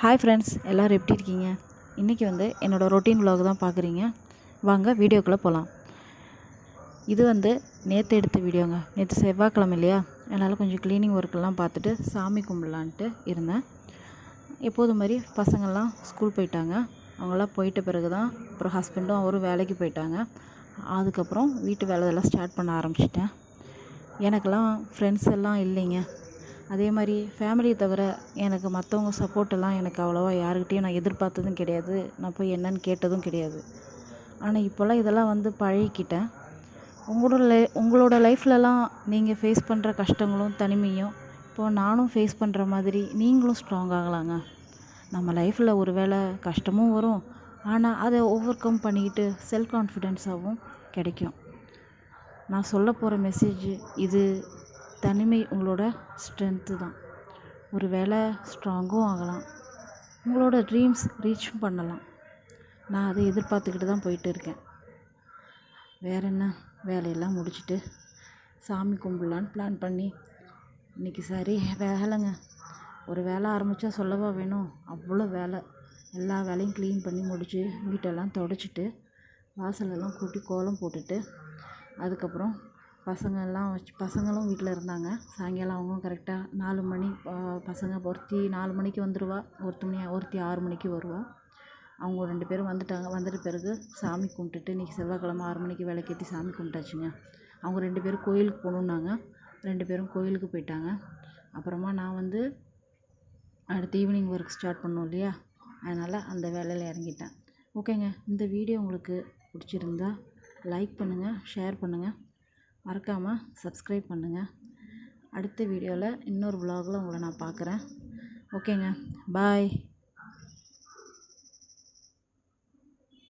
Hi friends, எல்லோரும் எப்படி இருக்கீங்க? இன்றைக்கி என்னோடய ரொட்டீன் vlog தான் பார்க்குறீங்க. வாங்க வீடியோக்குள்ளே போகலாம். இது நேற்று எடுத்த வீடியோங்க. நேற்று செவ்வாய்க்கிழமை இல்லையா, அதனால் கொஞ்சம் க்ளீனிங் ஒர்க்கெல்லாம் பார்த்துட்டு சாமி கும்பிடலான்ட்டு இருந்தேன். எப்போதும் மாதிரி பசங்கள்லாம் ஸ்கூல் போயிட்டாங்க. அவங்களாம் போயிட்ட பிறகு தான் அப்புறம் ஹஸ்பண்டும் அவரும் வேலைக்கு போயிட்டாங்க. அதுக்கப்புறம் வீட்டு வேலையெல்லாம் ஸ்டார்ட் பண்ண ஆரம்பிச்சிட்டேன். எனக்கெல்லாம் ஃப்ரெண்ட்ஸ் எல்லாம் இல்லைங்க. அதே மாதிரி ஃபேமிலியை தவிர எனக்கு மற்றவங்க சப்போர்ட்டெல்லாம் எனக்கு அவ்வளோவா யாருக்கிட்டேயும் நான் எதிர்பார்த்ததும் கிடையாது. நான் போய் என்னன்னு கேட்டதும் கிடையாது. ஆனால் இப்போல்லாம் இதெல்லாம் பழகிக்கிட்டேன். உங்களோட லைஃப்லலாம் நீங்கள் ஃபேஸ் பண்ணுற கஷ்டங்களும் தனிமையும் இப்போது நானும் ஃபேஸ் பண்ணுற மாதிரி நீங்களும் ஸ்ட்ராங் ஆகலாங்க. நம்ம லைஃப்பில் ஒரு வேளை கஷ்டமும் வரும், ஆனால் அதை ஓவர் கம் பண்ணிக்கிட்டு செல்ஃப் கான்ஃபிடென்ஸாகவும் கிடைக்கும். நான் சொல்ல போகிற மெசேஜ் இது. தனிமை உங்களோட ஸ்ட்ரென்த்து தான். ஒரு வேளை ஸ்ட்ராங்கும் ஆகலாம், உங்களோட ட்ரீம்ஸ் ரீச்சும் பண்ணலாம். நான் அதை எதிர்பார்த்துக்கிட்டு தான் போயிட்டு இருக்கேன். வேறு என்ன, வேலையெல்லாம் முடிச்சுட்டு சாமி கும்பிடலான்னு பிளான் பண்ணி இன்றைக்கி சரி வேலைங்க. ஒரு வேலை ஆரம்பித்தா சொல்லவா வேணும், அவ்வளோ வேலை. எல்லா வேலையும் க்ளீன் பண்ணி முடித்து வீட்டெல்லாம் துடைச்சிட்டு வாசலெல்லாம் கூட்டி கோலம் போட்டுட்டு அதுக்கப்புறம் பசங்களும் வீட்டில் இருந்தாங்க. சாயங்காலம் அவங்களும் கரெக்டாக 4 மணி பசங்க ஒருத்தி 4 மணிக்கு வந்துடுவா, ஒருத்தி 6 மணிக்கு வருவா. அவங்க 2 பேரும் வந்துட்டாங்க. வந்துட்ட பிறகு சாமி கும்பிட்டுட்டு இன்றைக்கி செவ்வாய்க்கிழமை 6 மணிக்கு விளக்கேற்றி சாமி கும்பிட்டாச்சுங்க. அவங்க 2 பேரும் கோயிலுக்கு போகணுன்னாங்க. 2 பேரும் கோயிலுக்கு போயிட்டாங்க. அப்புறமா நான் அடுத்து ஈவினிங் ஒர்க் ஸ்டார்ட் பண்ணோம் இல்லையா, அதனால் அந்த வேலையில் இறங்கிட்டேன். ஓகேங்க, இந்த வீடியோ உங்களுக்கு பிடிச்சிருந்தா லைக் பண்ணுங்கள், ஷேர் பண்ணுங்கள், மறக்காமல் சப்ஸ்கிரைப் பண்ணுங்கள். அடுத்த வீடியோவில் இன்னொரு vlogல உங்களை நான் பார்க்குறேன். ஓகேங்க, பாய்.